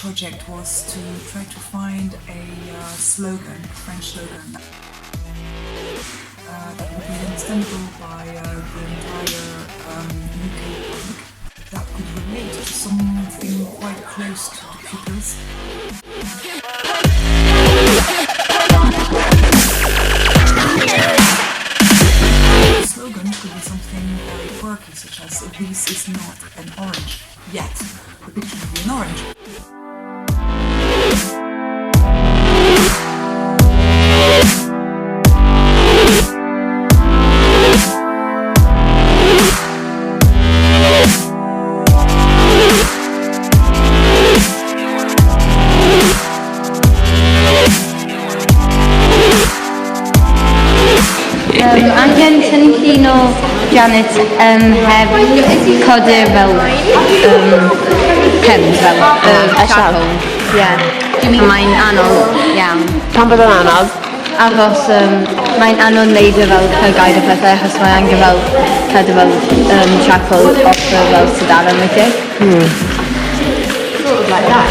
Project was to try to find a slogan, a French slogan that would be understandable by the entire UK public, that could relate to something quite close to the pupils. The slogan could be something very quirky, such as "This is not an orange yet." The picture would be an orange. Angen tynnu o Janet heb codir fel pens fel charcoal. Ie. Mae'n anodd iawn. Pan bod yn anodd? Achos mae'n anodd neud fel cygair o pethau achos mae angen fel cadw fel charcoal off fel sydd ar ymwneud. Sort of like that.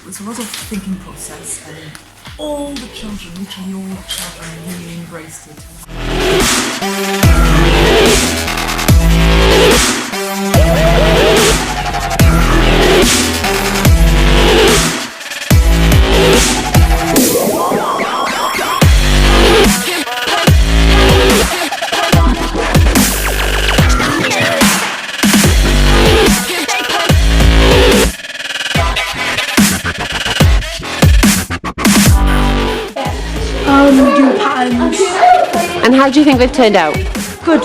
It's a lot of thinking process, and all the children, literally all the children, really embraced it. Do patterns. And how do you think they've turned out? Good.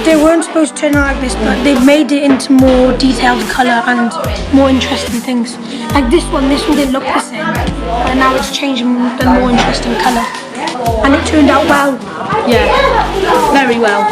They weren't supposed to turn out like this, but they've made it into more detailed colour and more interesting things. Like this one didn't look the same, but now it's changing the more interesting colour. And it turned out well. Yeah, very well.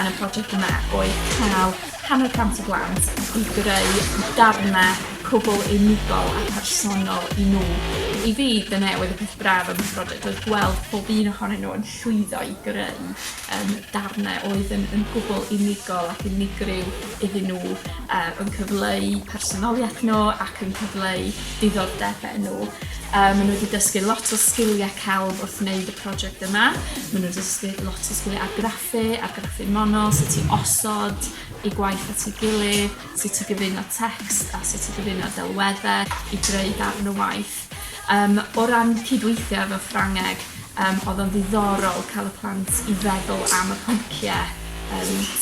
Yn y prosiect yma oedd cael 100% o blant i greu darnau cwbl unigol a personol I nhw. I fi, dyna oedd y peth braf am y prosiect, oedd gweld pob un ohonyn nhw yn llwyddo I greu darnau oedd yn gwbl unigol ac unigryw iddyn nhw, yn cyfleu personoliaeth nhw ac yn cyfleu diddordebau nhw. Maen nhw wedi dysgu lot o sgiliau celf wrth wneud y prosiect yma. Maen nhw wedi dysgu lot o sgiliau argraffu mono, sut I osod I gwaith at ei gilydd, sut I gyfuno text a sut I gyfuno delweddau I greu darn o waith. O ran cydweithio efo Ffrangeg, oedd o'n ddiddorol cael y plant I feddwl am y pynciau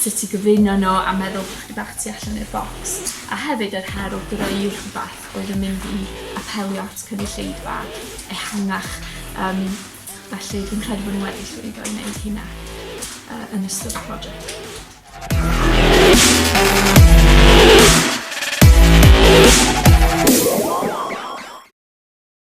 sut i gyfuno nhw a meddwl bod bach tu allan i'r bocs. A hefyd yr her o greu rhywbeth oedd yn mynd i apelio at cynulleidfa ehangach. Felly dwi'n credu bod nhw wedi llwyddo i wneud hynna yn ystod y prosiect.